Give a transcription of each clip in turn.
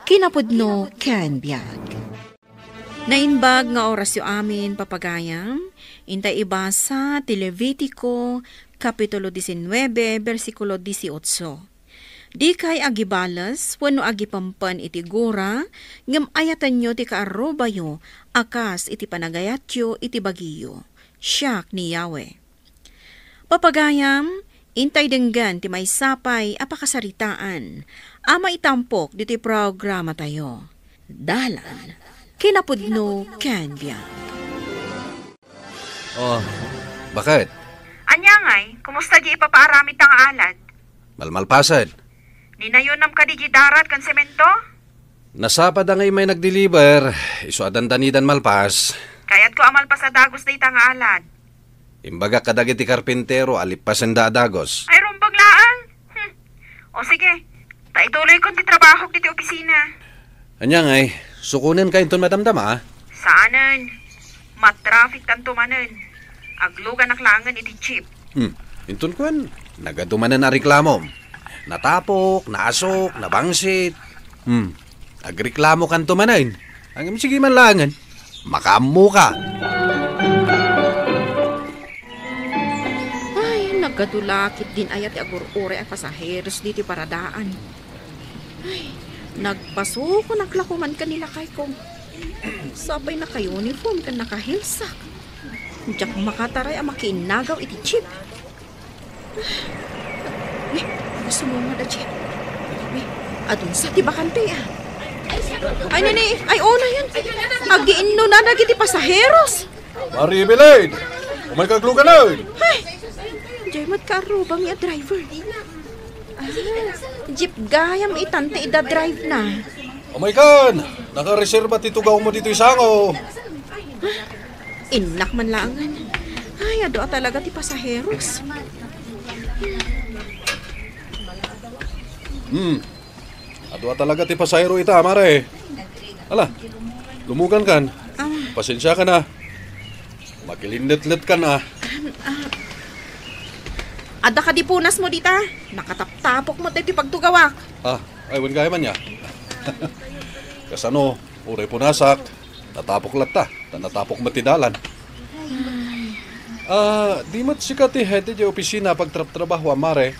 Kinapudno ken biag. Nainbag nga oras yu amin papagayam, intay ibasa ti Levitico, Kapitulo 19, versikulo 18. Di kay agibalas, wano agipampan iti gura, ngam ayatan nyo ti kaarobayo, akas iti panagayatyo iti bagiyo. Siyak ni Yahweh. Papagayam, intay denggan ti may sapay apakasaritaan, ama itampok diti programa tayo. Dalan, kinapudno ken biag. Oh, bakit? Anyangay, kumusta di ipapaaramid tang alad? Malmalpasan. Ninayunam ka di darat kan semento? Nasapad ngay may nag-deliver, iso adandanidan malpas. Kaya't ko amal pa sa dagos na itang alad. Imbaga kadagiti karpintero, alipasen da dagos. Ay rumbag laan. O sige, taituloy kong titrabaho diti opisina. Anya ngay, sukunin kayo itong madamdama. Saanan? Matraffic tanto manen. Aglugan naklangan iti jeep. Intun kuan, nagadumanan na reklamo. Natapok, naasok, nabangsit. Agreklamo kan tumanan. Ang sige man langan, makamu ka. Ay, nagkadulakit din ayat ti agur-ure ay pasaheros diti paradaan. Ay, nagpasuko naklakuman kanila kay kong. Sabay naka-uniform kan nakahilsak. Diyak makataray ang makinagaw iti jeep. Gusto mo nga da jeep. Adun sa ti bakante Ay nani, ay ona yan. Agiin no na nagiti pasaheros. Maribilid! Umay kaglugan na! Ay, jay matkarubang ya driver. Jeep gayam itante ida drive na. Umay kan! Nakareserba titugaw mo dito isango. Inak man langan. Ay, ado talaga ti pasaheros. Adwa talaga ti pasayro ita, mare. Ala, lumugan kan. Pasensya ka na. Makilinlet-let ka na. Ada ka di punas mo dita. Nakataptapok mo tayo ti pagtugawak. Aywan gaya man niya. Kasano, uray punasak. Natapok lata. Natapok matidalan. Di mat sikat ti head di opisina pagtrabaho, mare.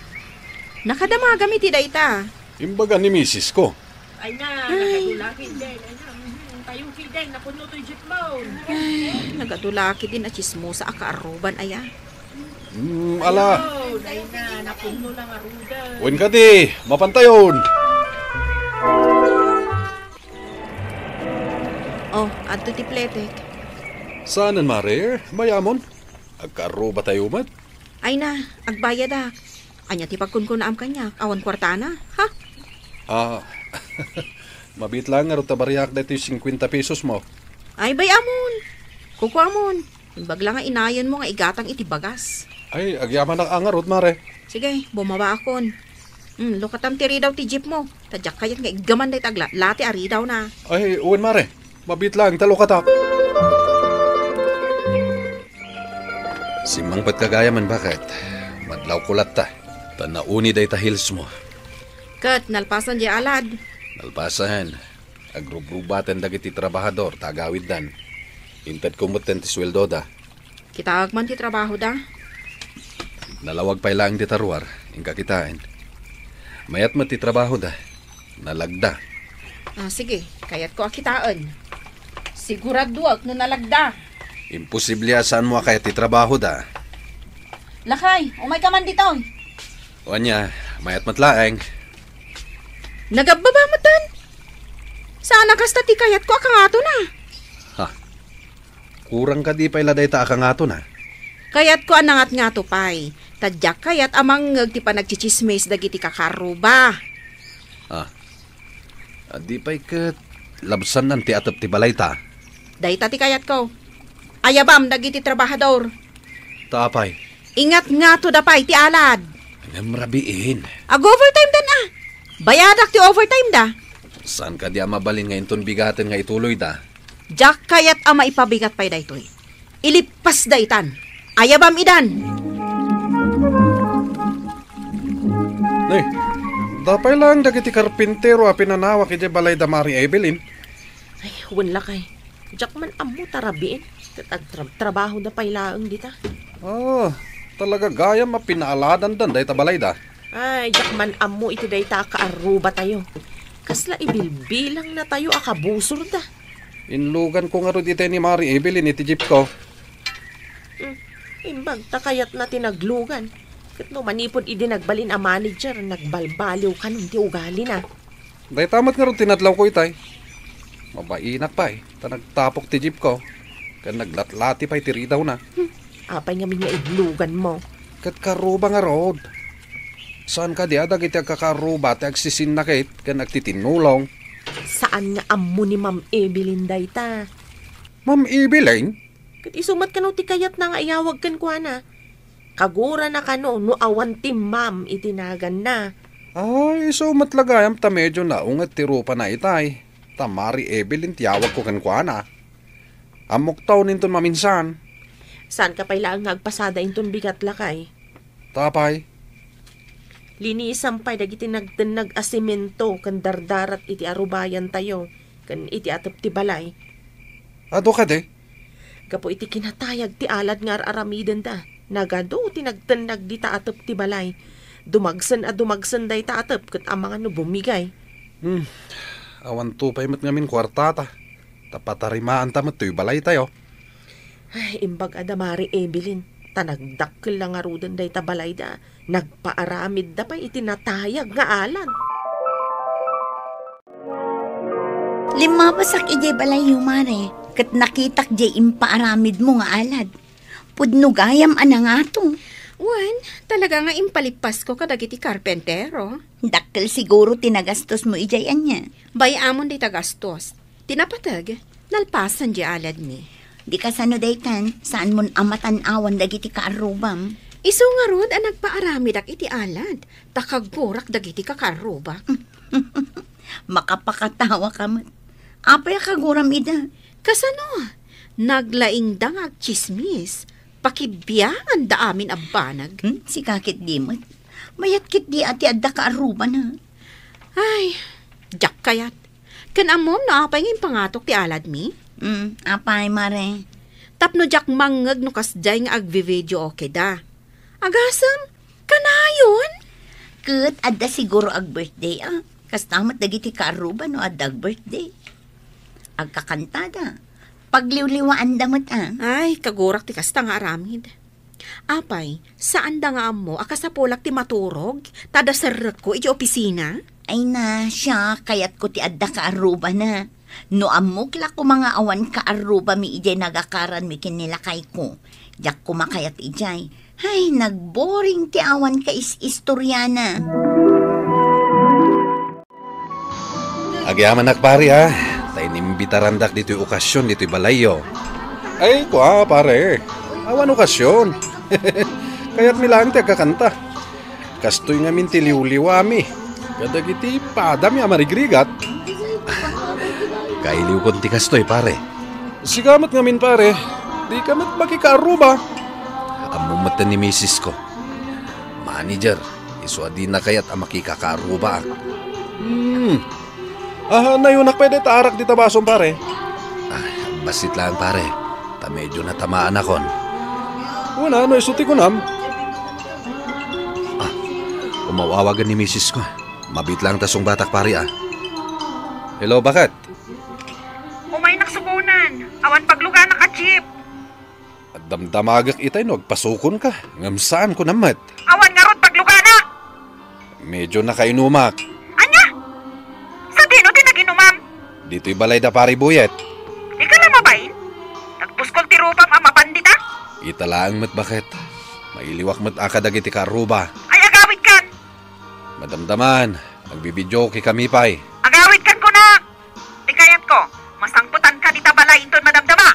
Nakadama gamit ti dayta. Imbaga ni misis ko. Ay na, nakadulakid din. Tayong kiden, napuno to'y jeep mo. Ay, nagadulaki din at chismosa akaaruban aya. Ala. Ay na, napuno lang aruda. Uwin ka di, mapantayon. Oh, adto ti pletek. Saanan, mare? Mayamon? Agkaaruba tayo mat? Ay na, agbayad ak. Anya ti pagkunkunaam kanya, awan kwartana, ha? Mabit lang nga tabariyak na ito yung 50 pesos mo. Ay, bayamon. Kukuamon. Imbag lang nga inayon mo nga igatang iti bagas. Ay, agyaman ang angarot, mare. Sige, bumaba akon. Lukatam ti ridaw ti jeep mo. Tadyak kayat nga igaman day tagla. Lati aridaw na. Ay, uwan, mare. Mabit lang, talo ka ta. Simang pat kagayaman, bakit? Madlaw kulat ta. Tanauni day ta hills mo. Kat, nalpasan di alad. Nalpasan. Agrubrubaten dagiti trabahador, tagawid dan. Intad kumutten ti sweldo da. Kitawag man ti trabaho da. Nalawag pa ilang di taruar, ingka kitain. Mayat mo ti trabaho da. Nalagda. Sige, kayat ko akitaan. Siguraduak no nalagda. Imposible asan mo kaya ti trabaho da. Lakay, umay ka man dito. O anya, mayat matlaeng. Nagababa mo tan. Sana kasta ti kayat ko akangato na. Kurang ka di pa iladay ta akangato na. Kayat ko anangat nga to pay. Tadyak kayat amang ti pa nagchichismis dagiti kakaruba. Di pa'y kat labsan nan ti atap ti balay ta. Dayta ti kayat ko. Ayabam dagiti trabahador. Tapay. Ingat nga to dapay ti alad. Ngam rabiin. Overtime dan Bayadak ti overtime da. Saan ka di mabalin ngayon ton bigatin nga ituloy da? Jak kayat ama ipabigat pay daytoy. Ilipas daytan. Ayabam idan. Nay, Dapay lang dagiti karpintero a pinanawak iti balay da Mari Evelyn. Ay, wala kay. Diyak man amo tarabiin. Trabaho na pailaang dita. Talaga gayam a pinaaladan dan day ta balay da. Ay, diyak man amo iti day ta kaaruba tayo. Kasla ibilbilang na tayo akabusor da. Inlugan ko nga ro dito ni Mari Evelyn iti jeep ko. Imbag ta kayat na tinaglugan. Kat no manipod idi nagbalin a manager, nagbalbaliw ka nun ti ugali na. Day tamat nga ro tinadlaw ko itay. Mabainak pa ta nagtapok ti jeep ko. Kan naglatlati pa iti ridaw na. Apay nga nga idlugan mo. Kat karuba nga rod. Saan ka di adag iti agkakaruba ti agsisin na kit kan nagtitinulong. Saan nga amo ni Ma'am Evelyn day ta? Ma'am Evelyn? Kat isumat ka no ti kayat na nga iyawag kan kwa na. Kagura na ka no awan ti ma'am itinagan na. Ay, so matlagayam ta medyo naungat ti rupa na itay. Ta Mari Evelyn tiyawag ko kan kwa na. Amok taon ninton maminsan. Saan ka pailaang ngagpasada inton bigat lakay? Tapay. Linisan pa'y dagiti nagdanag asimento kan dardarat iti arubayan tayo kan iti atap ti balay. Ado ka de? Gapo iti kinatayag ti alad nga aramiden da. Nagado ti nagdanag di ta atap ti balay. Dumagsan day ta atap kat ang mga no bumigay. Awan tupay mat ngamin kwartata. Tapatarimaan tamat to'y balay tayo. Ay, imbag adamari Evelyn. Tanagdakkel lang arudan day ta balay da. Nagpaaramid da pa itinatayag nga alad. Lima pasak ijay balay humare. Kat nakitak jay impaaramid mo nga alad. Pudno gayam ana nga to. Wan, talaga nga impalipas ko kadagiti karpentero. Dakkel siguro tinagastos mo ijay anya. Bayamon di tagastos. Tinapatag, nalpasan di alad mi. Di ka sano day kan, saan mon amatan awan dagiti kaarubam. Iso nga rod ang nagpaaramidak iti alad. Takagurak dagiti kakarubak. Makapakatawa ka man. Apay kaguram ida. Kasano? Naglaing dangag chismis. Pakibiyaan da amin abanag. Si kakit di mo't. Mayat kit di ati adda kaaruban ha. Ay, jak kayat. Kanamom na apay ngayong pangatok ti alad mi? Apay mare. Tapno jak mangag no kasday nga agvi-video okay da. Agasam, kanayon? Kat adda siguro ag birthday Kastamat dagiti kaaruban no adda ag birthday. Agkakantada. Pagliwliwaan damot Ay, kagurak ti kasta nga aramid. Apay, saan da nga mo akasapolak ti maturog? Tada sarrek ko iti opisina? Ay na siya, kayat ko ti adda kaaruba na. No amukla ko mga awan kaaruba mi ijay nagakaran mi kinilakay ko. Jak kumakayat ijay. Ay, nagboring ti awan ka is-istoryana. Agyaman nakpari ha. Tayo nimbitarandak dito'y okasyon, dito'y balayo. Ay, kwa pare. Awan okasyon. Kaya't milang ti agkakanta. Kastoy nga min tiliw-liwami. Kadagiti padami amarigrigat. Kailiw kon ti kastoy pare. Sigamat nga min pare. Di kamat makikaaruba. Amumat ni misis ko. Manager, isuadi na kayat ang makikakaaruba. Nayunak pwede taarak di tabason pare. Basit lang pare. Ta medyo natamaan akon. Una, isuti ko nam. Umawawagan ni misis ko. Mabit lang tasong batak pare Hello, bakit? Umay naksubunan. Awan pagluga na ka-jeep. At damdamagak itay no, agpasukon ka. Ngamsaan ko namat. Awan nga rod pagluga na. Medyo nakainumak. Anya? Sa dino din naginumam. Dito'y balay da pare buyet. Di ka na mabayin? Nagpuskol ti rupam ang mapandita? Italaang mat bakit? Mailiwak mat akadagiti karuba. Ay agawid kan. Madamdaman, nagbibidyo ki kami pay. Agawid kan ko na. Di kayat ko. Masangputan ka di tabalay inton madamdama.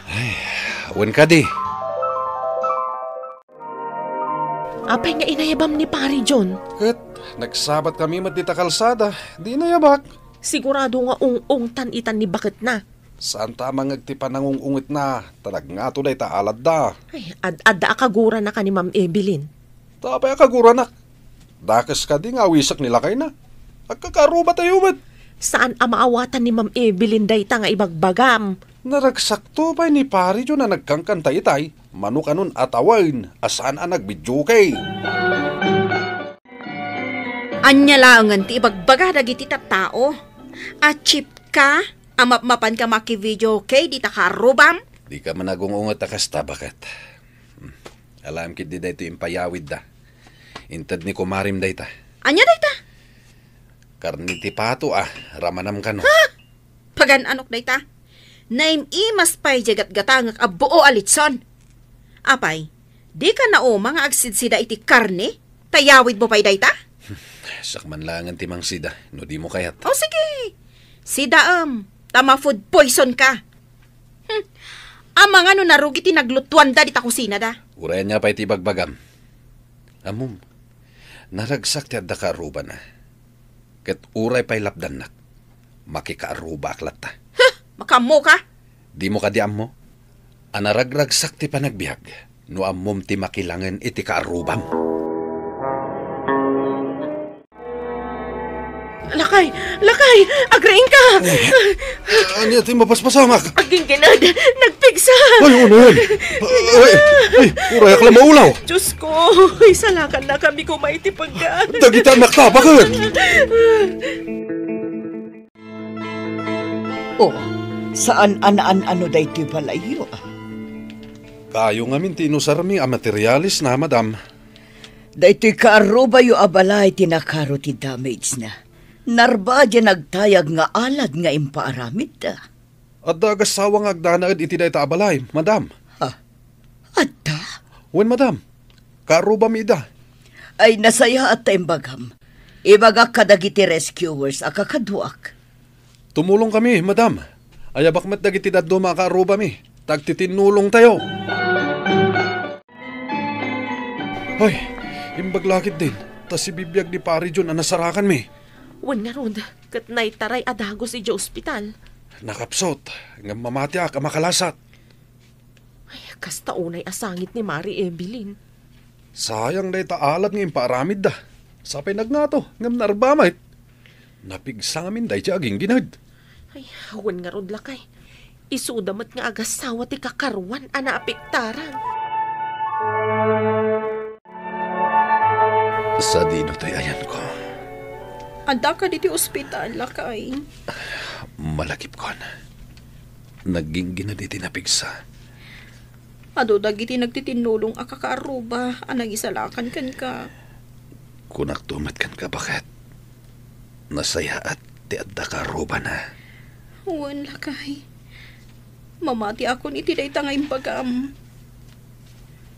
Awan ka di. Apay nga inayabam ni pari John. Kat, nagsabat kami mat dita kalsada. Di na yabak. Sigurado nga ung-ungtan itan ni bakit na. Saan tamang agtipan ng ungungit na? Talag nga to day taalad da. Ay, adda akagura na ka ni Ma'am Evelyn. Tapay akagura nak. Dakas ka di nga wisak nila kay na. Agkakaruba tayo mat. Saan amaawatan ni Ma'am Evelyn dayta nga ibagbagam? Naragsakto pa ni pari jo na nagkangkantay tay. Manok anon atawain. Asaan ang nagbidyo kay. Anya langan ti ibagbaga dagiti tattao. At chip ka, amapmapan ka maki-video kay di ta karubam. Di ka managungungot akasta bakat. Alam kit di da ito impayawid da. Intad ni kumarim da ita. Anya dayta? Karniti pato ramanam ka no. Pagan anok dayta? Naim imas pay jagat gatangak abuo alitson. Apay, di ka na o mga agsidsida iti karne? Tayawid mo pay dayta? Sakman langan timang sida. No di mo kayat. O sige. Sida tama food poison ka. Ang mga no narugi tinaglutuan da di ta kusina da. Urayan niya pa iti bagbagam. Amom, naragsak ti adda ka aruba na. Ket uray pa'y lapdan nak. Makikaaruba aklat ta. Makamo ka? Di mo kadiam mo? Anaragragsak ti panagbiag. No amom ti makilangan iti kaarubam. Lakay! Agrain ka! Ano ti mapaspasamak? Aging ginad! Nagpigsa! Ay, ano yan? Ay, uray akla maulaw. Diyos ko! Isalakan na kami kumaitipagka. Dagita naktabakan. Oh, saan ano day ti palayo? Kayo nga min tinusarmi ang materialis na, madam. Day ti kaaruba yu abalay tinakaro ti damage na. Narba di nagtayag nga alad nga impaaramid da. At dagasawang agdanaad iti day abalay, madam. Adda? Wen, madam. Kaaruba mi da. Ay nasaya at taimbagam. Ibaga kadagiti rescuers akakaduak. Tumulong kami, madam. Ayabak met dagiti daddo makaaruba mi. Tagtitinulong tayo. Ay, imbaglakit din. Tas si bibiyag ni pari John ang nasarakan mi. Wan nga ron, kat naitaray adagos iti ospital. Nakapsot, nga mamatyak ang makalasat. Ay, kasta unay asangit ni Mari Evelyn. Sayang na itaalat ng imparamid da. Sapay nagnato, ngam narbamait. Napigsamin day siya aging ginad. Ay, wan nga ron lakay. Isudamat nga agasawa ti kakarwan ana apektaran. Sa dino to'y ayan ko. Anda ka diti ospital, lakay. Malakip ko na. Naging ginad iti napigsa. Ado dagiti nagtitinulong akakaaruba, anang isalakan kan ka. Kunak tumat kan ka bakit? Nasaya at ti adda ka aruba na. Wan, lakay. Mamati ako ni tiday tangay bagam.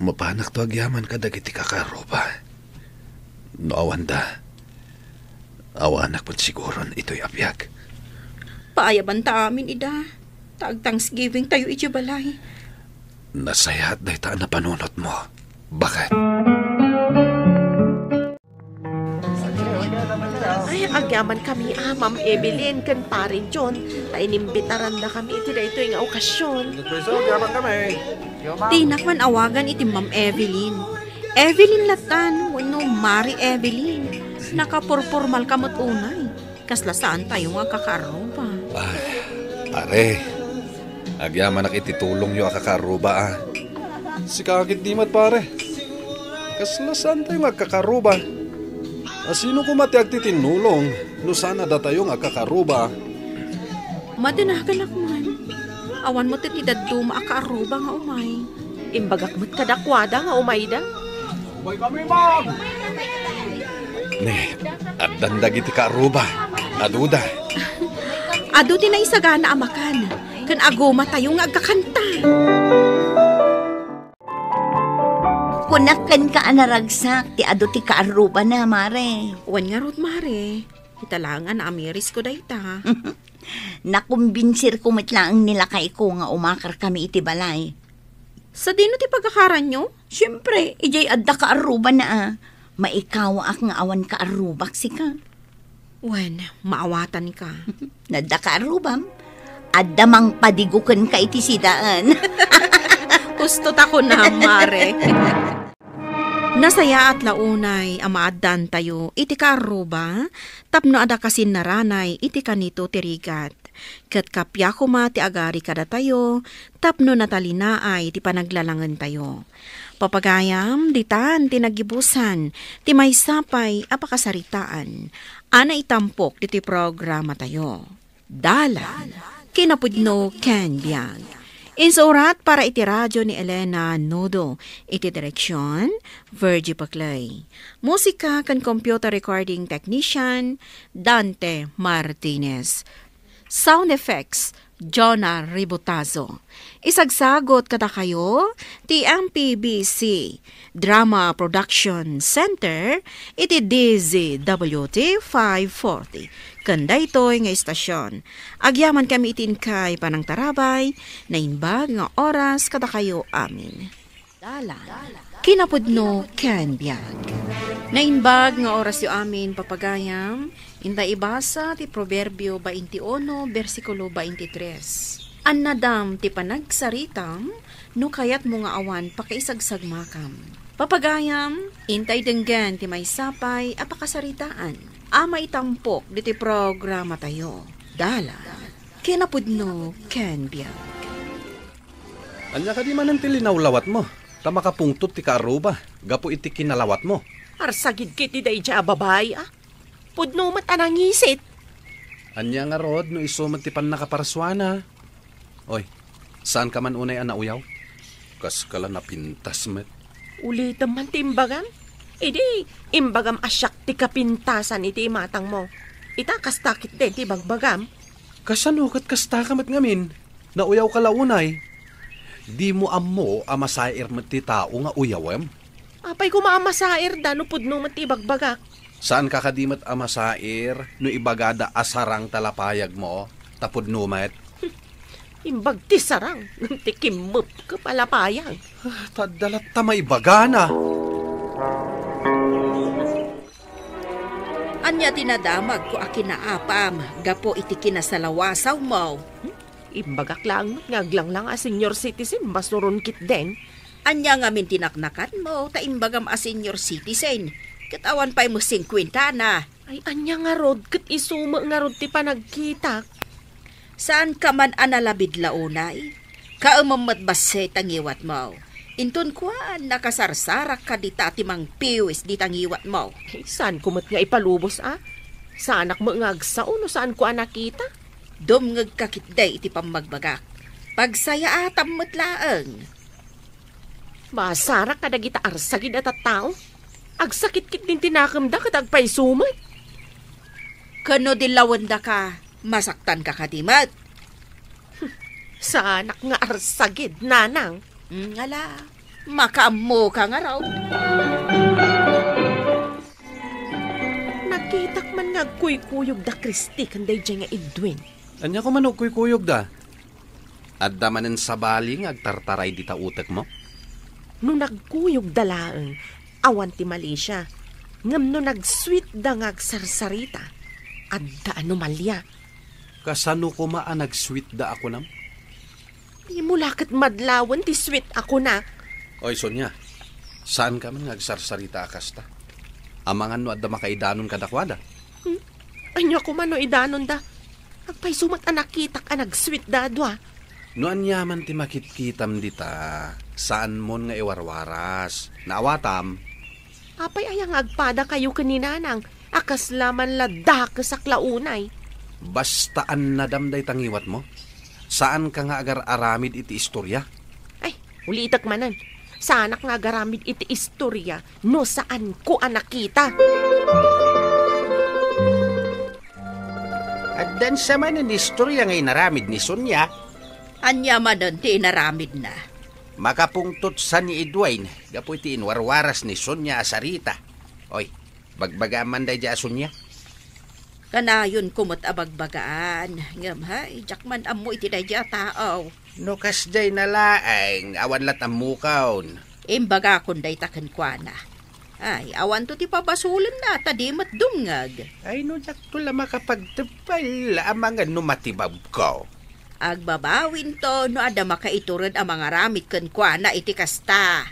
Mapanak to agyaman ka dagiti kakaruba. No awanda. Awanak po siguron ito'y abiyag. Paayaban ta amin, ida. Tag Thanksgiving tayo iti balay. Nasaya at dahi taan na panunot mo. Bakit? Ay, agyaman kami Ma'am Evelyn, kan parin John. Tainimbitaran na kami iti da ito yung okasyon. Tinakman awagan iti Ma'am Evelyn. Evelyn latan, wano Mari Evelyn. Nakapurpormal kamot unay. Kaslasaan tayo nga kakaruba. Ay, are. Agyaman nak ititulong yung akakaruba Si kakit dimat pare. Kaslasaan tayo nga kakaruba. Sino kumati agtitinulong? No sana da tayo nga kakaruba. Madinagan ako man. Awan mo titidaddo maakaruba nga umay. Imbagak mo't kadakwada nga umayda. Ne, at dandag iti kaaruba. Aduda. Ado din na isagana amakan. Kan aguma tayo nga agkakanta. Kunakan ka anaragsak, ti ado ti kaaruba na, Mare. Wan nga rod, Mare. Italangan amiris ko dayta. Nakumbinsir ko matlaang nilakay ko nga umakar kami iti balay. Sa dino ti pagkakaran nyo? Siyempre, ijay adda kaaruba na Maikawa ak nga awan kaarubak si ka. Wan, maawatan ka. Nadda kaarubam. Adda mang padigukan ka iti sidaan. Gusto ta ko na, Mare. Nasaya at launay amaaddan tayo iti kaaruba, tapno ada kasin naranay iti kanito tirigat. Kat kapya kuma ti agari kada tayo, tapno natalinaay ti panaglalangan tayo. Papagayam, ditan, tinagibusan, ti may sapay, apakasaritaan, ana itampok ti programa tayo. Dalan, kinapudno Ken Biag. Insurat para iti radyo ni Elena Nodo, iti direksyon, Virgie Paclay. Musika kan computer recording technician, Dante Martinez. Sound effects, Jonah Ribotazo. Isagsagot kada kayo, ti MPBC Drama Production Center, iti DZWT 540. Kanda ito'y nga istasyon. Agyaman kami itin kay Panang Tarabay, na inbag nga oras kada kayo amin. Dala, kinapudno Ken Biag. Na inbag nga oras yo amin papagayam, inda ibasa ti Proverbio 21, versikulo 23. Annadam ti panagsaritam, no kayat mo nga awan pakaisagsagmakam. Papagayam, intay denggan ti may sapay apakasaritaan. Ama itampok diti programa tayo. Dala, kinapudno Ken Biag. Anya ka di man ang tilinawlawat mo. Tama ka pungtot ti kaaruba. Gapo iti kinalawat mo. Arsagid kiti day dya babay, ah. Pudno mat anang isit. Anya nga rod no isumat ti pan nakaparaswana. Oy, saan ka man unay anauyaw? Kas kala napintas met. Ulitan man timbagam. Idi, imbagam asyak ti kapintasan iti matang mo. Ita kastakit din ti bagbagam. Kasano kat kastakamat ngamin? Nauyaw ka launay. Di mo ammo amasair met ti tao nga uyawem. Apay kumamasair da no pudno mat ti bagbagak. Saan ka kadimat amasair no ibagada asarang talapayag mo? Tapod numet. Imbag ti sarang, ti kimup ka palapayag. Tadalat tamay bagana. Anya tinadamag ko akinaapam, gapo iti kinasalawasaw mo. Imbagak lang, ngaglang lang a senior citizen, masuron kit den. Anya nga min tinaknakan mo, ta imbagam a senior citizen. Katawan pa'y mo 50 na. Ay, anya nga rod, kat isuma nga rod ti panagkitak. Saan ka man analabid launay? Kaamamat basay tangiwat mo. Inton kwa, nakasarsarak ka di tatimang piwis di tangiwat mo. Ay, saan kumat nga ipalubos, ah? Saan ak maangagsaon o saan ko nakita? Dumngag kakitday iti pamagbagak. Pagsaya atam matlaang. Masarak ka dagita arsagid at tao? Agsakit-kit din tinakamda kat agpay sumat. Kano dilawanda ka, masaktan ka kadimat. Saan ak nga arsagid, nanang? Ala, makaammo ka nga raw. Nagkitak man nga kuy-kuyog da Kristi kanday dyan nga Edwin. Anya ko man kuy-kuyog da. Adda manen sa baling agtartaray di ta utek mo. Nung nagkuyog dalaang, awan ti Malaysia. Ngam no nag-sweet da nga agsarsarita. Adda anomalya. Kasano ko nag-sweet da ako nam? Di mo lakat madlawan ti sweet ako na. Oy, Sonia, saan ka man nagsarsarita akasta? Amangan no adda makaidanon kadakwada. Anya ko man no idanon da. Agpay sumat anakitak nag-sweet da dwa. No anyaman ti makitkitam dita, saan mon nga iwarwaras? Naawatam? Apay ayang agpada kayo kaninanang, akas laman lada kasaklaunay. Bastaan na damday tangiwat mo? Saan ka nga agar aramid iti istorya? Ay, ulitak manan. Saan nga agaramid iti istorya, no saan ko nakita. At dan sa man ang istorya ngay naramid ni Sonia, Anya manan ti naramid na. makapungtot sa ni Edwin, gapo iti inwarwaras ni Sonia asarita. Oy, bagbagaman day di Sonia. Kanayon kumot abagbagaan. Ngamhay, jakman ammo iti dadya tao. No kasday nalaang, awan lat ang mukaon. Imbaga kunday taken kwa na. Ay, awan to ti pabasulan na, tadimat dungag. Ay no, tula makapagtapal amang ano matibab ko. Agbabawin to, no ada makaiturod ang mga ramit ken kwa na iti kasta.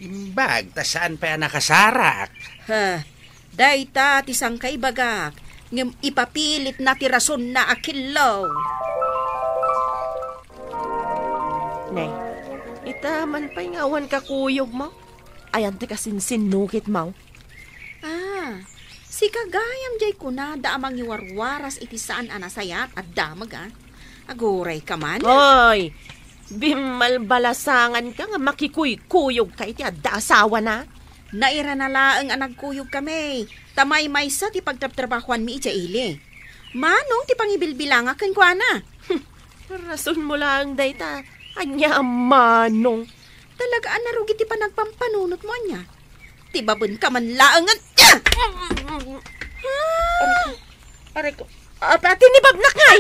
Imbag, ta saan pa nakasarak? Ha, dayta ti sangkay bagak, ngem ipapilit na ti rason na akilaw. Nay, itaman pa'y ngawan ka kuyog mo. Ayan ti kasinsinukit mo. Ah, si kagayam jay kunada amang iwarwaras iti saan anasayat at damag Aguray ka man. Hoy! Bimalbalasangan ka nga makikuy-kuyog ka iti adda asawa na. Naira na laang anagkuyog kami. Tamay maysa ti pagtrabahuan mi iti ili. Manong ti pangibilbilanga ken kuana. Rason mo lang, dayta. Anya manong. Talaga narugi ti panagpampanunot mo anya. Ti babon ka man laangan. Aray ko. Pati ni Babnak nga.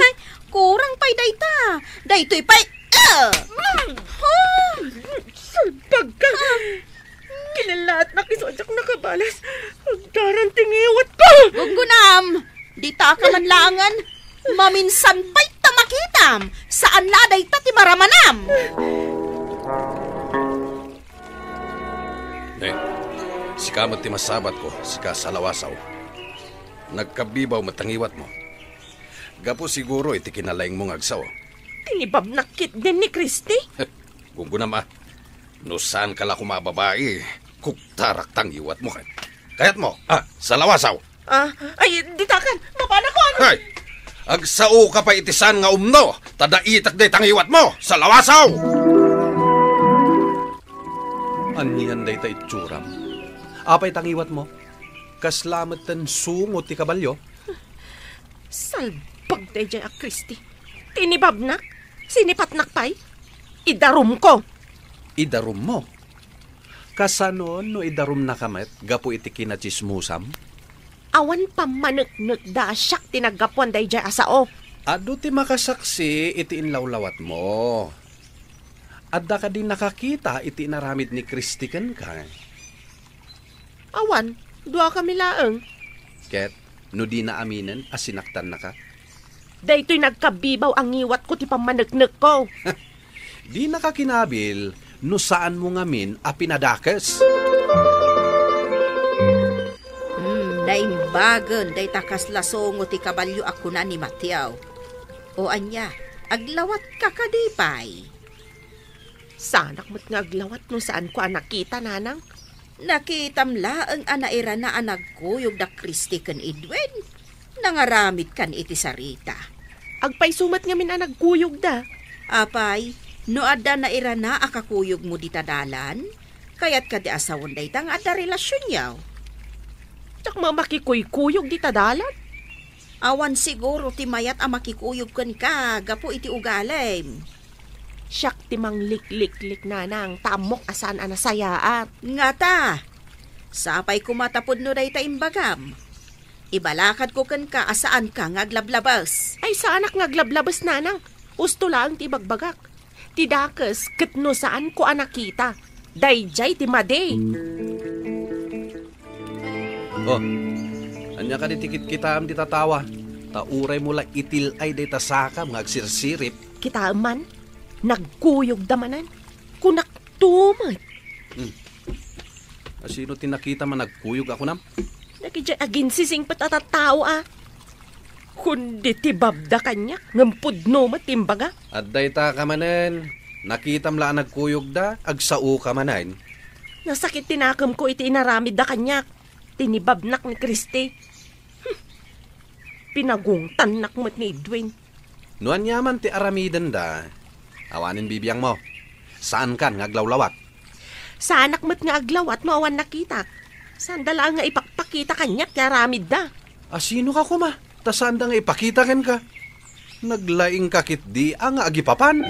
Kurang pa'y dayta. Daytoy pa'y. Salbag ka. Kinalaat na kisodyak nakabalas. Agdaran tingiwat ko. Gugunam. Dita ka man laangan. Maminsan pa'y tamakitam. Saan la dayta ti maramanam. Si kamot ti masabat ko, si kasalawasaw. Nagkabibaw matangiwat mo. Gapo siguro iti kinalaing mong agsaw. Tinibab nakit din ni Christy. Gungunam no saan ka la kumababae, kuktarak tangiwat mo kay. Kayat mo, salawasaw. Ay, ditakan. Mapana ko ano? Hay! Agsao ka pa itisan nga umno, tadaitak day tangiwat mo, salawasaw! Anihan day ta itsuram. Apay tangiwat mo, kaslamat tan sungot ti kabalyo. Salbag day dyan Christy. Tinibab nak. Sinipatnak pa'y. Idarum ko. Idarum mo? Kasanon no idarum na kamet, gapo iti kinachismusam? Awan pa maneknek da siyak tinagapuan day dyan asao. Ado ti makasaksi iti inlawlawat mo. Adda ka din nakakita iti naramid ni Christy ken ka. Awan, dua kami laeng. Ket, no di na aminen, asinaktan na ka. Daytoy nagkabibaw ang iwat ko ti pamaneknek ko. Di nakakinabil, no saan mo ngamin apinadakes. Naimbagan, day takas lasongo ti kabalyo ako na ni Matyaw. O anya, aglawat ka kadipay. Sanak mo't nga aglawat no saan ko nakita nanang. Nakitam laang anaira na anagkuyog da Christy ken Edwin. Nangaramit kan iti sarita. Agpay sumat nga min nagkuyog da. Apay, no adda na ira na akakuyog mo di tadalan, kayat ka di asawon day tang adda relasyon yaw. Tsak makikuy-kuyog di tadalan. Awan siguro ti mayat a makikuyog kan ka, gapo iti ugalem. Siyak ti mang lik-lik-lik nanang tamok asan anasayaat. Nga ta, sapay kumatapod no day ta imbagam. Ibalakad ko kan ka asaan ka ngaglablabas. Ay saanak ngaglablabas nanang. Usto lang ti bagbagak. Ti dakes ket no saan ko anakita. Dayjay ti maday. Oh, anya ka di tikit kitam di tatawa. Tauray mo la itil ay day tasakam ngagsirsirip. Kita man, nagkuyog damanan. Kunak tumat. Sino tinakita man nagkuyog ako nam? Nakidya agin sising patatao Kundi ti babda kanya, ngampud no matimbaga. Adday ta ka manen. Nakitam la nagkuyog da, agsao ka manen. Nasakit tinakam ko iti inaramid da kanya. Tinibabnak ni Christy. Pinagungtanak mo't ni Edwin. Nuan yaman ti aramidan da. Awanin bibiyang mo. Saan kan ngaglawlawat? Sa anak mo't nga aglawat mo awan nakita. Sandala nga ipakpakita kanya kaya ramid da. Sino ka kuma? Tasanda nga ipakita ken ka. Naglaing kakit di ang agipapan.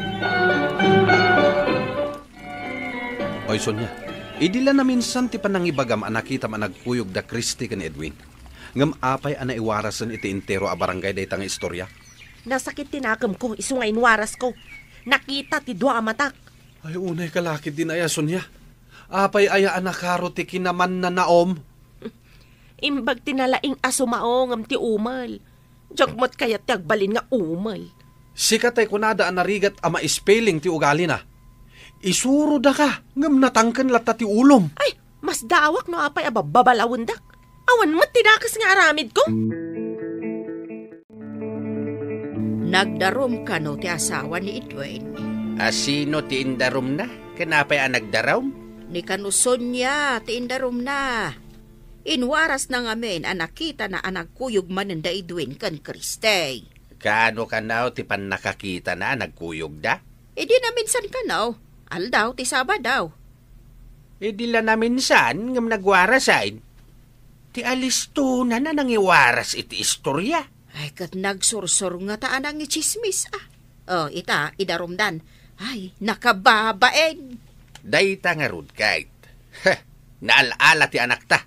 Oy Sonia, idila na minsan ti panangibagam anakita managkuyog da Christy ken Edwin. Ngam apay ana iwarasan iti intero a barangay day tang istorya. Nasakit tinakam ko, isungay waras ko. Nakita ti dua amatak. Ay unay kalakit din aya Sonia. Apay aya anakaro ti kinaman na naom. Imbag tinalaing asumao ngam ti umal. Jagmot kayat tagbalin nga umal. Sikatay kunada ang narigat ama spelling ti ugali na. Isuro da ka, ngam natangkan lata ti ulom. Ay, mas dawak no apay ababalawon dak. Awan mat tinakas nga aramid ko. Nagdarom ka no ti asawa ni Edwin. Asino ti indarom na? Kanapay ang nagdarom? Ni kanuson niya ti indarom na. Inwaras na ngamin ang nakita na anagkuyog man da Edwin kan Kristey. Kaano ka na ti pan nakakita na nagkuyog da? E di na minsan ka no. Aldaw ti Sabadaw. E di la na minsan ngam nagwarasain. Ti alisto na nangiwaras iti istorya. Ay kat nagsursur nga taan ang ichismis Oh, ita, idarumdan. Ay, nakababaen. Dayta nga rod kahit. Naalala ti anak ta.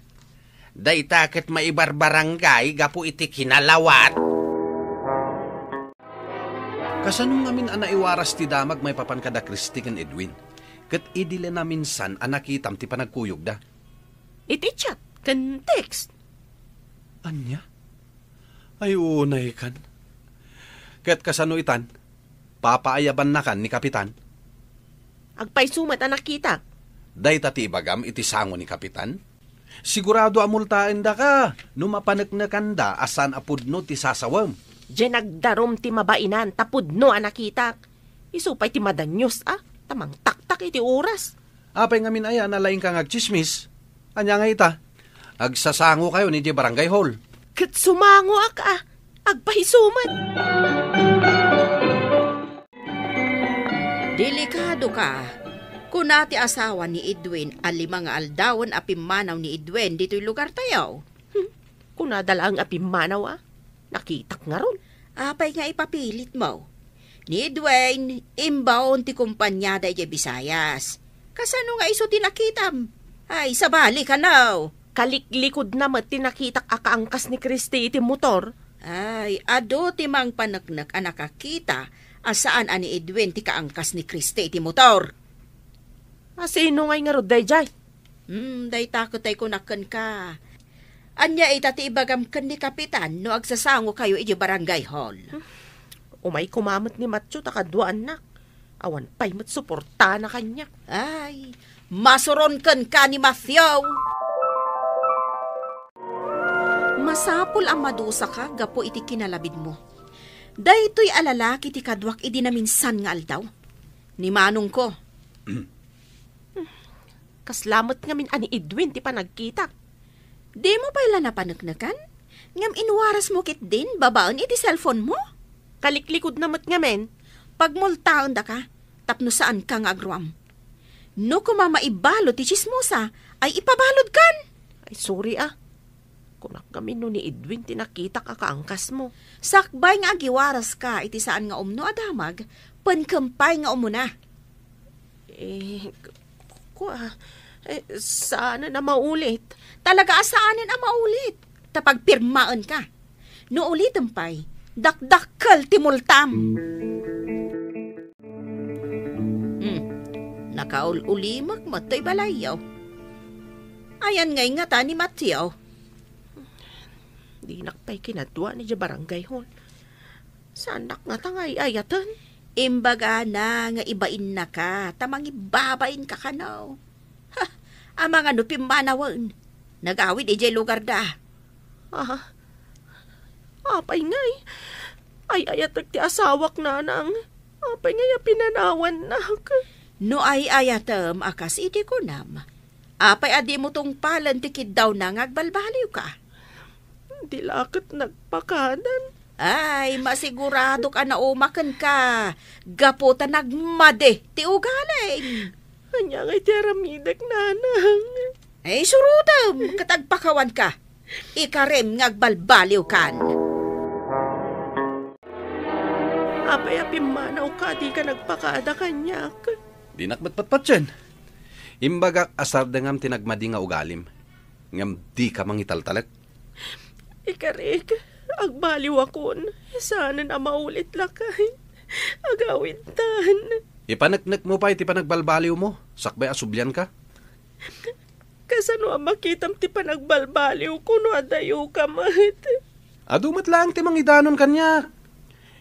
Dayta kat maibarbarangay gapu iti kinalawat. Kasanong amin anaiwaras ti damag may papan kada Kristi ken Edwin. Kat idile na minsan anakitam ti panagkuyog da. Iti chat, kan text. Anya? Ay unay kan. Kat kasano itan, papaayaban na kan ni Kapitan. Agpay sumat ang nakita. Day tati ibagam iti sango ni Kapitan. Sigurado amultain da ka, numapanagnakan da asan apudno ti sasawam. Diyan nagdarom ti mabainan, tapod no ang nakita. Isupay ti madanyos tamang taktak iti oras. Apay ngamin aya nalaing kang agchismis. Anya nga ita, agsasango kayo ni di barangay hall. Kat sumango agpahisumat. Delikado ka. Kung nati asawa ni Edwin, alimang aldawan apimanaw ni Edwin dito'y lugar tayo. Kung nadala ang apimanaw nakitak nga ron. Apay nga ipapilit mo. Ni Edwin, imbaon ti kumpanya da iya Bisayas. Kasano nga iso tinakitam? Ay, sabali ka now. Kaliklikod na mat tinakitak akaangkas ni Kristi iti motor. Ay, ado ti mang panaknak ang nakakita asaan ani Edwin ti kaangkas ni Kristi iti motor. Sino ngay nga rod dayjay? Day takot ay kunakan ka. Anya itati ibagam kan ni Kapitan no agsasango kayo iti barangay hall. Umay kumamot ni Matyo takadwaan na. Awan pa'y matsuporta na kanya. Ay, masuron kan ka ni Matthew. Masapul ang madusa ka gapo iti kinalabid mo. Daytoy alalaki ti kadwak idi na minsan nga aldaw. Ni manong ko. Kaslamat ngamin ani Edwin ti panagkita. Di mo pa ila napanagnakan? Ngam inwaras mo kit din, babaon iti cellphone mo? Kaliklikod namat ngamen. Pagmultaon da ka, tapno saan ka nga agruam. No kumamaibalo ti chismosa, ay ipabalod kan. Ay sorry Kunak kami no ni Edwin tinakita kakaangkas mo. Sakbay nga agiwaras ka, iti saan nga umno adamag, pankampay nga umuna. Sana na maulit. Talaga asaanin ang maulit. Tapag pirmaan ka. No ulitin pa'y, dakdakkel ti multam. Nakaul-ulimak matay balayaw. Ayan ngay nga ta ni Matthew. Di nakpay kinadwa ni barangay hall. Sanak nga tangay ayatan. Imbaga na nga ibain na ka, tamang ibabain ka kanaw. Ang mga nupimanawan, nag-awid ijay lugar da. Apay ngay. Ay ayatag ti asawak na nang. Apay ngay pinanawan na. No ay ayatam akas iti kunam. Apay adi mo tong palan tikid daw na ngagbalbaliw ka. Di lakit nagpakadan. Ay, masigurado ka na umakan ka. Gaputa nagmade, ti ugaling. Anya ngay ti aramidak nanang. Ay, surutam, katagpakawan ka. Ikarem ngagbalbaliw kan. Apay apimanaw ka, di ka nagpakada kanyak. Di nakbatpatpat yan. Imbagak asar dengam tinagmadi nga ugalim. Ngam di ka mangitaltalak. Ikarik, agbaliw akon. Sana na maulit lakay. Agawintan. Ipanaknak mo pa iti panagbalbaliw mo. Sakbay asubyan ka. Kasano ang makitam ti panagbalbaliw ko no adayo ka mat. Adumat lang ti mangidanon kanya.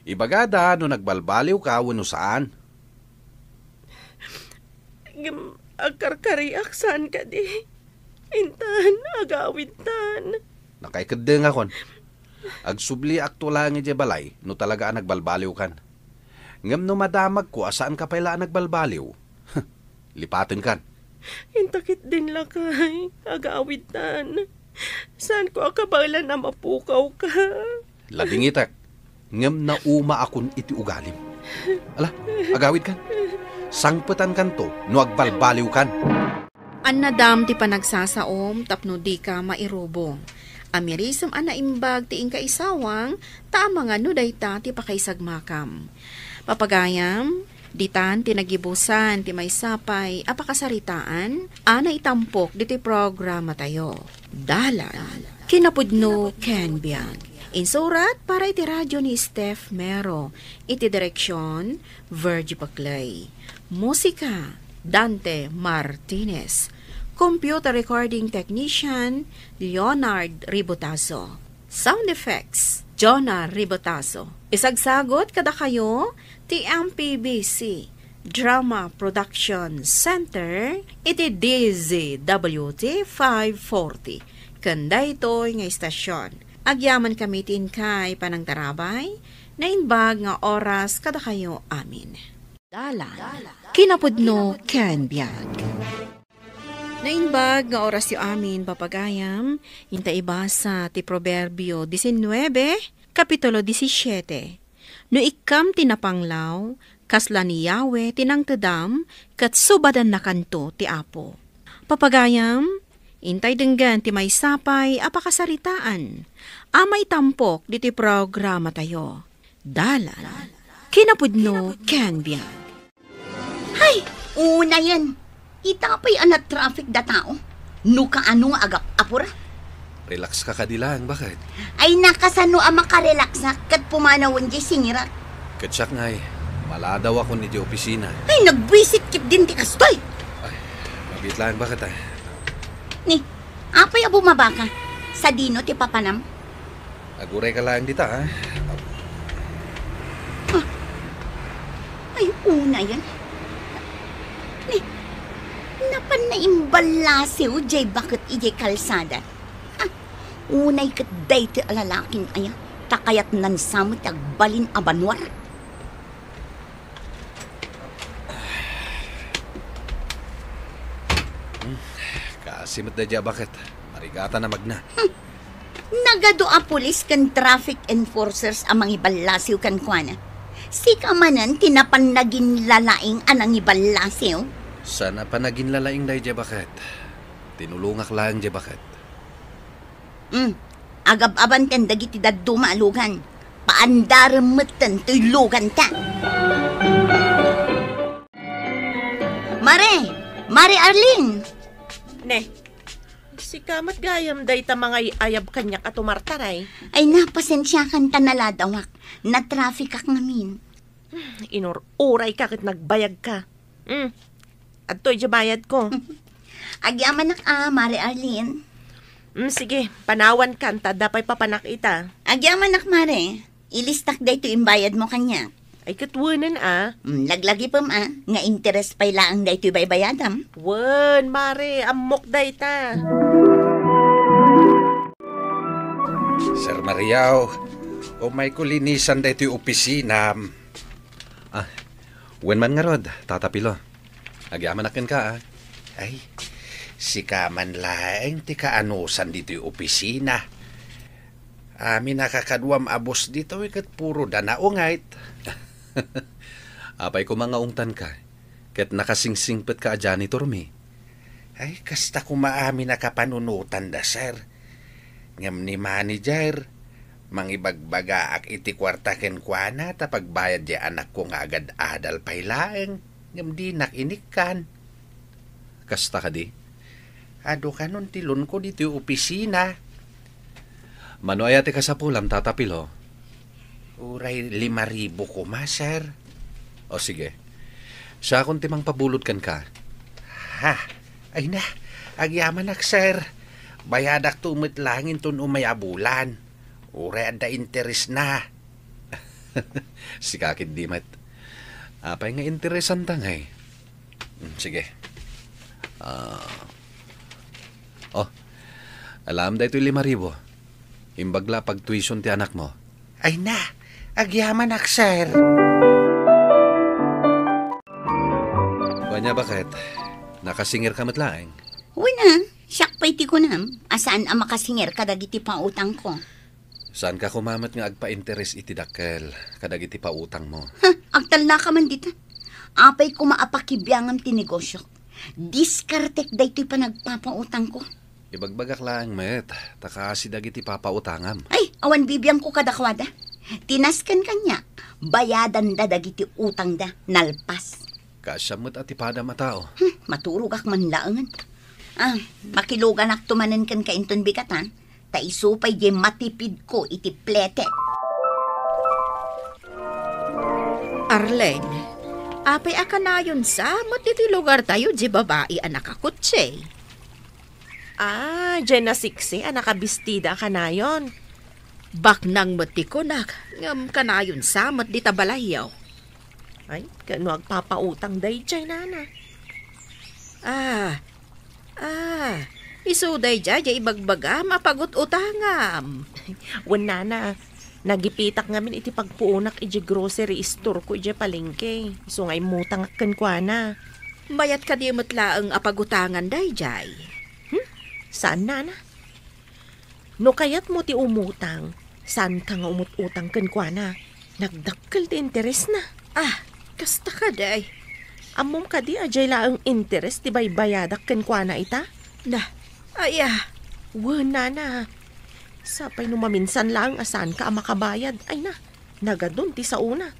Ibagada no nagbalbaliw ka wano saan. Ngam agkarkariak saan ka di. Intan, agawintan. Nakaikadeng akon. Agsubli akto lang iti balay, no talaga nagbalbaliw kan. Ngam no madamag ko, asaan ka pala nagbalbaliw? Lipatin kan. Intakit din lakay, agawintan. Saan ko akabalan na mapukaw ka? Labing itak. Ngam na uma akon iti ugalim. Ala, agawid kan. Sangpetan kan to, no agbalbaliw kan. Annadam ti panagsasaom tapno di ka mairubo. Amirisam anaimbag ti inkaisawang tama nga no dayta ti pakaisagmakam. Papagayam, ditan tinagibusan ti may sapay apakasaritaan, ana itampok diti programa tayo. Dalan, kinapudno Ken Biag. Insurat para iti radyo ni Steph Mero. Iti direksyon, Virgie Paclay. Musika, Dante Martinez. Computer recording technician, Leonard Ribotazo. Sound effects, Jonah Ribotazo. Isagsagot kada kayo, ti MPBC Drama Production Center, iti DZWT 540. Kanda ito'y nga istasyon. Agyaman kamitin kay panangtarabay, na inbag nga oras kada kayo amin. Dalan, kinapudno Ken Biag. Nainbag nga oras yu amin papagayam, hinta ibasa ti Proverbio 19, Kapitulo 17. No ikam tinapanglaw, kasla ni Yahweh tinangtedam, kat subadan na kanto ti Apo. Papagayam, intay denggan ti may sapay apakasaritaan, amay tampok di ti programa tayo. Dalan, kinapudno Ken Biag. Hay, una yan. Itapay anat traffic da tao. No kaano nga agap apura. Relax ka kadilang, bakit? Ay nakasano ang makarelax na kat pumanawan di singirat. Katsak ngay, maladaw ako ni di opisina. Ay nagwisit kip din ti kastoy. Ay, mabit lang, bakit Ni, apay bumaba ka. Sa dino ti papanam. Aguray ka lang dita, ha? Ay una yan. Ni, napan na imbalasiw jay bakit ijay kalsada. Unay kat day ti alalaking aya, takayat nansamot agbalin abanwar. Kasimot na dya, bakit? Marigata na magna. Nagado a pulis kan traffic enforcers amang ibalasiw kan kuana. Si kamanan tinapan naging lalaing anang ibalasiw. Sana pa naging lalaing na dya, bakit? Tinulungak lang dya, bakit? Agab-aban kan dagiti daduma alugan. Paandaremetan to'y lugan ta. Mare Arlene. Ne, si kamat gayam day ta mga ayab kanyak at umartaray. Ay napasensya kan tanaladawak. Na-traffic ak ngamin. Inuray ka kit nagbayag ka. At to'y bayad ko. Agyaman Mare Arlene. Sige, panawan kanta, dapay papanak ita. Agyaman Mare. Ilistak day to imbayad mo kanya. Ay katwanan Laglagi pam nga interest pay laang day to baybayadam. Wan, Mare, amok day ta. Sir Mariao, o may kulinisan da ito'y opisina. Wen man nga rod, tatapilo. Agyaman akin ka, Ay, si kaman laeng ti kaanusan dito'y opisina. Amin nakakadwam abos dito ikat puro danaungait. Apay ko mga ungtan ka, ket nakasingsingpet ka a janitor mi. Ay, kasta kumaamin na kapanunutan da, sir. Ngam ni manager, mangibagbaga ak iti kwarta ken kuana tapagbayad di anak ko nga agad adal pay laeng. Ngam di nakinikan. Kasta ka di? Ado kanon tilon ko dito yung opisina. Mano ayate ka sa pulam, tatapilo? Uray 5,000 ko ma, sir. O sige, siya akong timang pabulot kan ka. Ha? Ay na, agyaman ak, sir. Bayadak tumit langin ton umayabulan. Uray ada interes na. Si kakit di mat. Apay nga interesan tangay. Sige, Oh, alam da ito 5,000. Imbagla pag tuition ti anak mo. Ay na, agyaman ak, sir. Banya bakit? Nakasingir ka matlaeng. Wala, siyak pa iti ko nam. Asaan ang makasingir kadagiti pautang ko? Saan ka kumamat nga agpa-interes iti dakkel kadagiti pautang mo? Agtal na ka man dito. Apay ko maapakibiyangam ti negosyo. Diskartek da ito'y pa nagpapautang ko. Ibagbagak lang, met. Takasi dagiti papautangam. Ay, awan bibiyang ko kadakwada. Tinaskan kanya, bayadan da dagiti utang da, nalpas. Kasyamot at ipada matao. Maturog ak man laangan. Makilugan ak tumanan kan kainton bikatan. Taisupay di matipid ko iti plete. Arlene, apay akanayon sa matiti lugar tayo di babae anak akutse. Dyan na siksi, nakabistida ka na yon. Bak nang matikonak, ngam kanayon sa mat di tabalayaw. Ay, kano agpapautang day dyan, nana. Isuday dya ibagbaga mapagot utangam. Wala na. Nagipitak ngamin iti pagpuunak iti grocery store ko iti palengke. So ngay mutang akan kwa na. Mayat ka di matlaang apagutangan day jay. Saan, nana? No kayat mo ti umutang, saan ka nga umututang kan kwa na? Nagdakkel ti interes na. Kasta ka day. Amom ka di ajay laang interes ti baybayadak kan kwa na ita? Wala na. Sapay numaminsan lang asan ka makabayad. Ay na, nagadun ti sa una.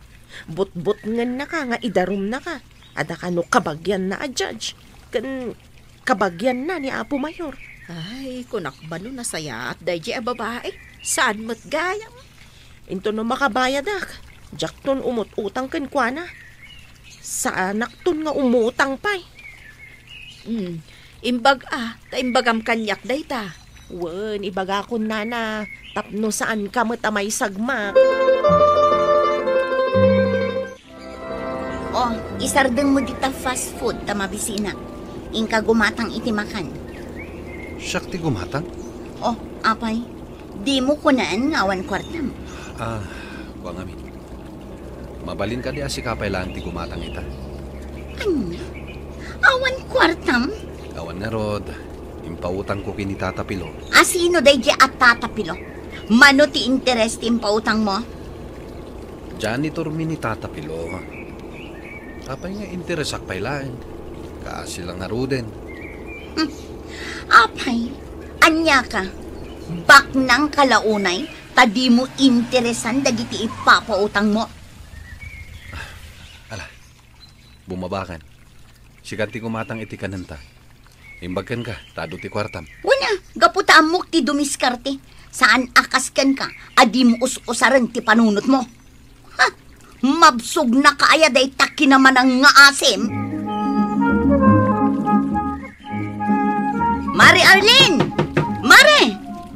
But-but ngan na ka, nga idarum na ka. Ada ka no kabagyan na a judge. Kan kabagyan na ni Apo Mayor. Ay, kunakbalo na saya at dahi a babae. Saan mo't gayam? Into no makabayad ak. Jakton umut-utang kan kwa na. Sa anak ton nga umutang pay. Imbagam kanyak day ta. Wen, ibaga ko nana. Tapno saan ka matamay sagma. Isardeng mo dita fast food tamabisina. Ingka gumatang iti makan. Siyak ti gumatang? Apay, di mo kunaan ngawan kwartam. Kuang amin. Mabalin ka di asikapay lang ti gumatang ita. Ano? Awan kwartam? Awan na rod. Impautang ko kini Tata Pilo. Sino day di at tatapilo? Mano ti interest ti impautang mo? Janitor mi ni Tata Pilo. Apay nga interesak pay lang. Kasi lang nga ruden. Apay, anya ka. Bak nang kalaunay, tadi mo interesan dagiti ipapautang mo. Bumabakan. Sikanti kumatang iti kananta. Imbagkan ka, tado ti kwartam. Wala, gaputa amok ti dumiskarte. Saan akaskan ka, adi mo us-usaran ti panunot mo. Mabsog na kaaya day taki naman ang nga asim. Mare Arlene! Mare!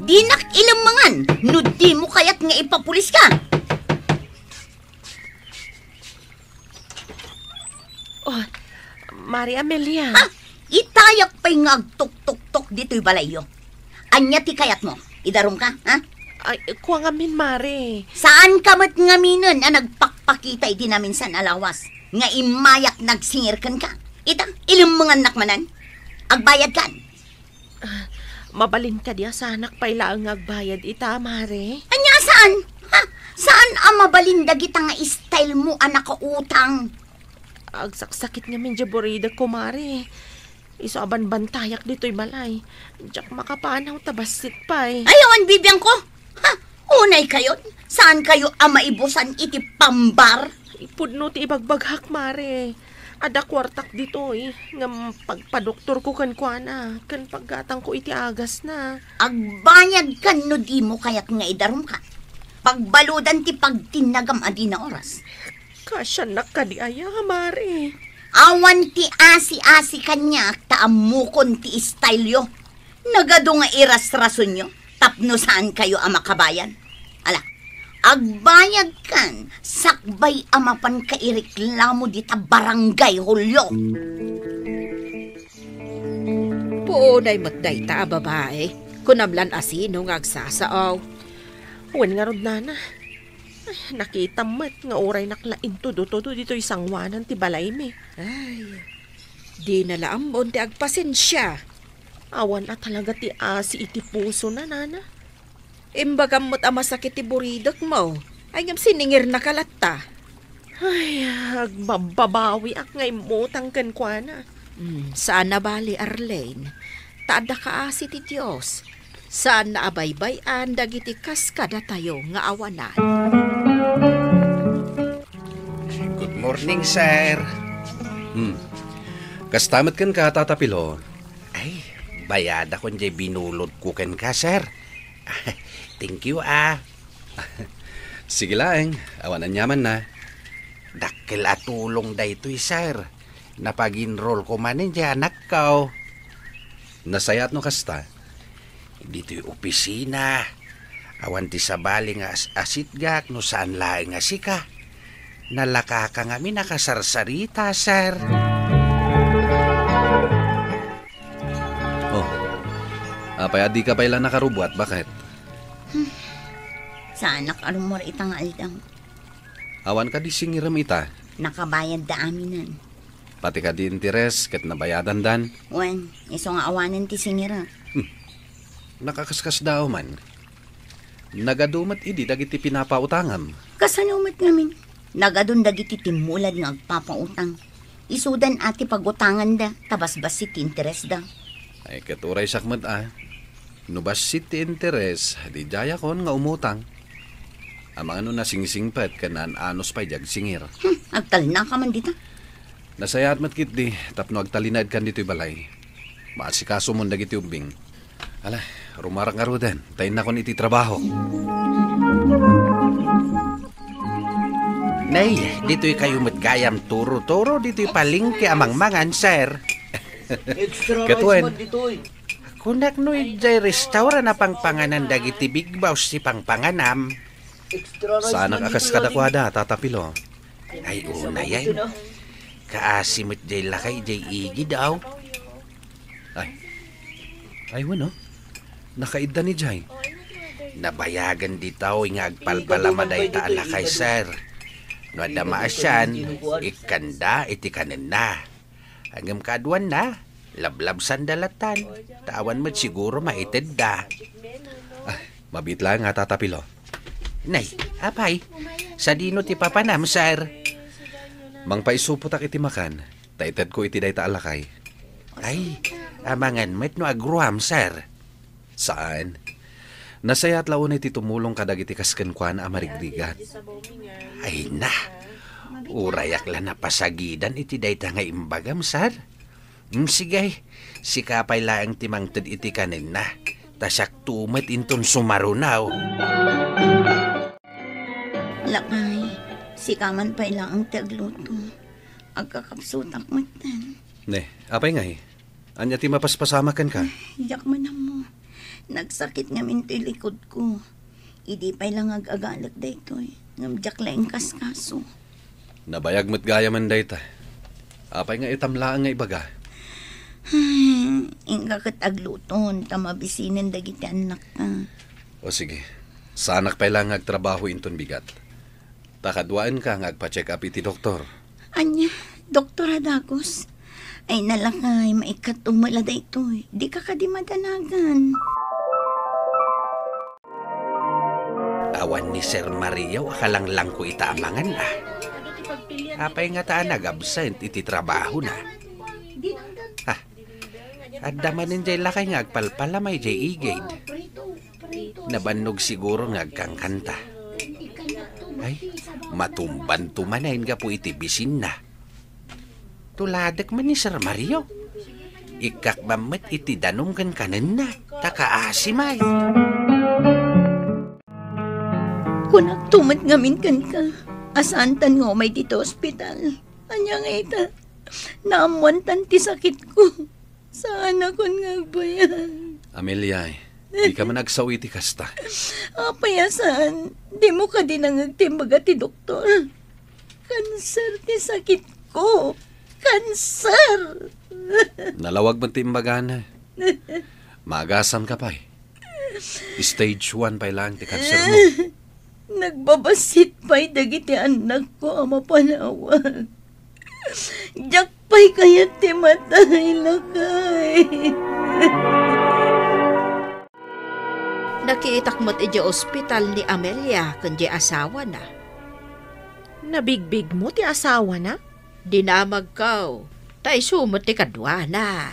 Dinak ilang mangan, no di mo kaya't nga ipapulis ka. Mari Amelia. Itayak pa'y ngagtok-tok-tok dito'y balayo. Anya ti kayat mo? Idarum ka, ha? Ay, kuha ngamin, Mari. Saan ka mat ngaminan ang nagpakpakita iti namin sa alawas? Nga imayak nagsingirkan ka? Ita, ilang mga nakmanan? Agbayad kan? Mabalin ka diya sa anak pa'y laang agbayad ita, Mari. Anya saan? Saan ang mabalindag ita nga style mo anak ka utang? Agsaksakit nga medyo borida ko, Mari. Isaban bantayak dito'y balay. Diyak makapanaw tabasit pa'y. Ayawan bibiyang ko? Unay kayo? Saan kayo ang maibusan iti pambar? Ipudno ti ibagbaghak, Mari. Ada kwartak dito'y. Nga pagpadoktor ko kan kuana. Kan paggatang ko iti agas na. Agbayad kan no di mo kaya't nga idarum ka. Pagbaludan ti pagtinagam adi na oras. Kasya nakadiaya, Mari. Awan ti asi-asi kanya taamukon ti istylyo. Nagado nga iras-rason nyo. Tapno saan kayo ang makabayan? Ala, agbayad kan sakbay amapan kaireklamo di ta barangay Hulyo. Puunay mo't dayta, babae. Kunamlan asino nga agsasaaw. Wen nga rod, nana. Ay, nakita mo't nga oray naklain todo dito'y sangwanan ti balay mi. Ay, di nalaambon ti agpasensya. Awan at talaga ti asi iti puso na, nana. Imbagam mo't amasakit ti buridok mo. Ay ngam siningir na kalata. Ay, agbabawi ak nga imutang kenkwana. Saan na bali, Arlene? Taada ka asi ti Diyos. Saan na abaybayan dagiti kaskada tayo nga awanan. Good morning, sir. Kastamat kan ka, Tatapilo. Ay, bayad ako njay binulot ko ken ka, sir. Thank you, Sige laeng, awanan nyaman na. Dakkel atulong da ito'y, sir. Napag-enroll ko manin dyan, anak ko. Nasayat no kasta. Dito'y opisina. Awan ti sabali nga asitgak no saan laing nga sika. Nalaka ka nga mi nakasarsarita, sir. Oh, apay adi ka pala nakarubwat, bakit? Sana karumor itang aldang. Awan ka di singiram ita. Nakabayad da aminan. Pati ka di interes ket nabayadan dan. Wen, iso nga awanan ti singira. Nakakaskas daw man. Nagadumat idi dagiti pinapautangam. Kasanumat ngamin. Nagadun dagiti timulad nga agpapautang. Isudan ati pagutangan da, tabasbas si tinteres da. Ay keturay sakmat Nubas si ti interes, di jaya kon nga umutang. Amang ano na singsingpet kanan anos pa'y jag singir. Agtal na ka man dita. Nasayat mat kit di, tapno agtalinad kan dito'y balay. Maasikaso mo dagiti umbing. Ala, rumarang nga rodan, tayo na kon iti trabaho. Nay, dito'y kayo matgayam turo-turo, dito'y palingki amang mangan, sir. Ketuen, Kunak no jay restaurant na pangpanganan dagiti big boss si pangpanganam. saan akas kadakwada, Tatapilo? Ay, una yan. Kaasimot jay lakay jay igi daw. Ay, wano? Nakaida ni Jay. Nabayagan di tao nga agpalpalamaday ta alakay, sir. No adamaasyan, ikanda iti kanin na. Hanggang kaduan na, lablab sandalatan. Tawan mo't siguro maited da. Mabit lang nga, Tatapilo. Nay, apay, sa dino ti papanam, sir. Mang paisuputak iti makan, taited ko iti dayta alakay. Ay, amangan met no agruam, sir. Saan? Nasayat laon iti tumulong kadag iti kaskenkwana amarigrigan. Ay na, urayak la napasagidan iti dayta nga imbagam, sir. Sige, sikapay laang timangted iti kanin na. Tasak tumet inton sumarunaw. Lakay, sikaman pa ilang ang tagluto. Agkakapsutak mo tan. Ne, apay nga Anya ti mapaspasamakan ka? Yak man na mo. Nagsakit nga minto'y likod ko. Idi pa'y lang ag-agalak da ito'y. Ngamjak lang kaskaso. Nabayag mo't gaya man dayta. Apay nga itamlaan nga ibaga. Inga kat agluton, tamabisinin dagiti anak ka. O sige, sanak pa'y lang agtrabaho inton bigat. Takadwaan ka nga agpa-check up iti doktor. Anya, Doktor Adagos. Ay nalakay, maikatumala da ito'y. Di ka di madanagan. Awan ni Sir Mario, akalang lang ko itaamangan na. Apay nga taan nag-absent iti trabaho na. Adamanin jay lakay nga agpalpalamay jay igid. Nabannog siguro nga agkangkanta. Ay, matumban tumanayin nga po iti bisin na. Tuladak man ni Sir Mario. Ikakbamet iti danunggan kanan na. Takaasimay. Kung nagtumat ngamin kan ka, asantan nga may dito ospital. Anya nga ita, naamuantan ti sakit ko. Saan ako nga bayan? Amelia, di ka man nagsawi ti kasta. Apayasan, di mo ka din ang agtimbaga ti doktor. Kanser ti sakit ko. Kanser! Nalawag man ti imbagan. Magasan ka pa eh. Stage 1 pa lang ti cancer mo. Nagbabasit pa'y dagiti anak ko ang mapanawan. Diyak pa'y kaya ti matay lakay. Nakiitak mo't iti ospital ni Amelia kundi asawa na. Nabigbig mo ti asawa na? Dinamag kaw. Tay sumot ti kadwa na.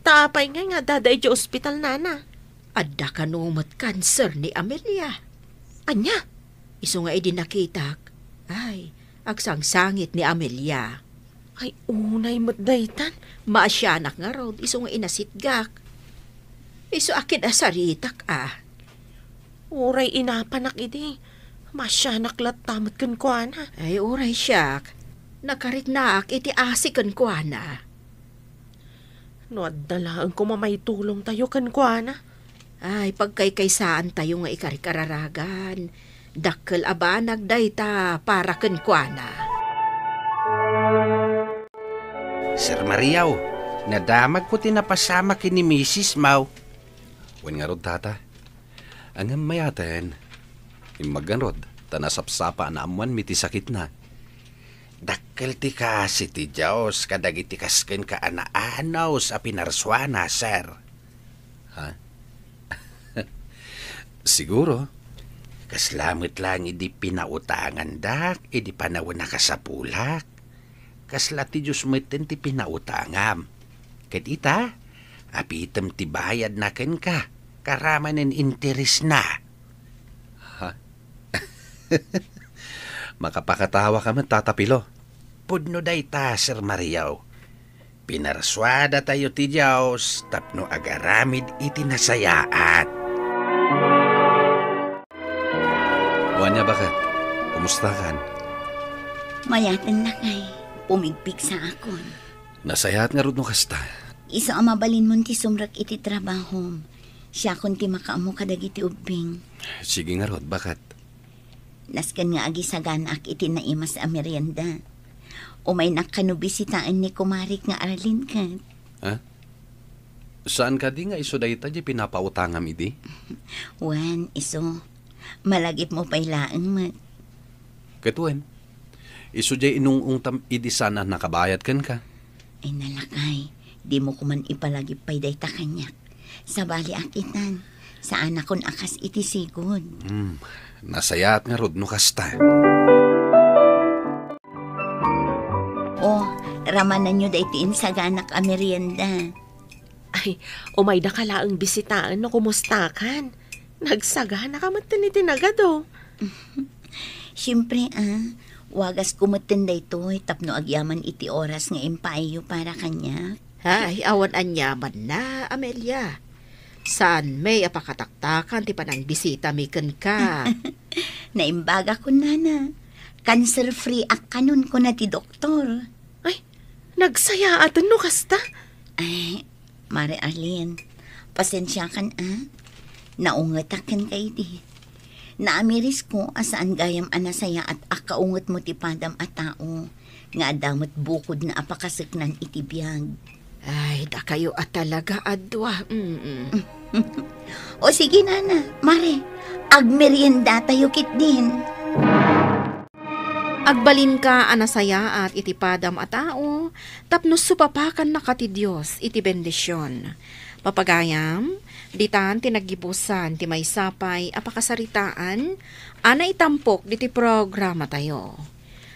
Tapay nga daday di ospital nana. Adda kanumot cancer ni Amelia. Anya? Iso nga idinakitak. Ay, agsangsangit ni Amelia. Ay, unay mo't daytan. Maasyanak nga raw, iso nga inasitgak. Iso akin asaritak Uray inapanak idi. Masyanak lat tamot kun kuana. Ay, uray siyak. Nakariknaak iti asi kun kuana. No, dalaan ko mamay tulong tayo kan kuana. Ay, pagkaykaysaan tayo nga ikarikararagan. Dakkel abanag dayta para kun kuana. Sir Mariaw, nadamag ko tinapasama kini Mrs. Mau. Wen nga rod tata. Ang mayaten. Imagan rod. Tanasapsapa na amuan miti sakit na. Dakkel ti kasi ti Diyos kadagiti kasken ka anaanaw sa pinarswana, sir. Ha? Siguro. Kaslamit lang idi pinautangan dak, idi panawin na kasapulak. Kasla ti Diyos miten ti pinautangam. Ket ita, apitem ti bayad na ken ka, karamanen interes na. Makapakatawa ka man, Tata Pilo. Pudno dayta, Sir Mariaw. Pinarswada tayo ti Diyos, tapno agaramid iti nasayaat. Wanya bakit? Kumusta kan? Mayatan lakay, pumigpig sa akon. Nasayaat nga rod no kasta. Isa ang mabalin mo ti sumrak iti trabaho. Siya kun ti makaamo kadagiti ubing. Sige nga rod, bakit? Naskan nga agi saganak iti naimas a merienda. Umay nakanubisitaan ni kumarik nga aralin ka. Ha? Saan ka di nga iso dayta di pinapautangam idi? Wan, iso. Malagip mo pa'y laang mat. Ketuen. Iso di inung tam idi sana nakabayad kan ka. Ay nalakay, di mo kuman ipalagip pa'y dayta kanyak. Sa bali akitan, sa anak kon akas iti sigod. Nasayaat nga rod no kasta. Ramanan nyo daytiin sa ganak a merienda. Ay, umay da kalaang bisitaan no kumustakan. Nagsagana ka matinitinagado. Siyempre wagas kumutin dayto tapno agyaman iti oras nga impayo para kanya. Ay, awan anyaman na, Amelia. Saan may apakataktakan ti panang bisita miken ka. Naimbaga ko nana. Cancer-free ak kanon ko na ti doktor. Ay, nagsaya atan no kasta. Ay, Mare Arlene, pasensya kan naungatakan kay di. Naamiris ko asaan gayam anasaya at akaungot mo ti padam a tao. Nga adamot bukod na apakasiknan iti biyag. Ay, da kayo at talaga adwa. O sige nana, Mare, agmerienda tayo kit din. Agbalin ka anasaya at iti padam a tao, tapno supapakan na kati Diyos iti bendisyon. Papagayam, ditan tinagibusan ti may sapay apakasaritaan, ana itampok diti programa tayo.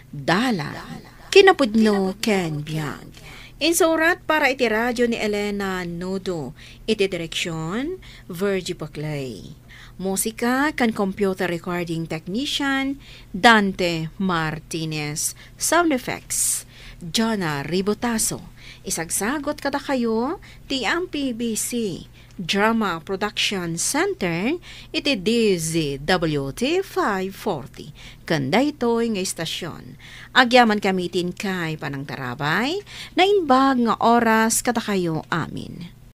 Dala, kinapudno ken biyag. Insurat para iti radyo ni Elena Nodo, iti direksyon, Virgie Paclay. Musika kan computer recording technician, Dante Martinez. Sound effects, Jonna Ribotaso. Isagsagot kada kayo, ti PBC Drama Production Center, iti DZWT 540. Kanda ito'y nga istasyon. Agyaman kamitin kay panang tarabay, na inbag nga oras kada kayo amin.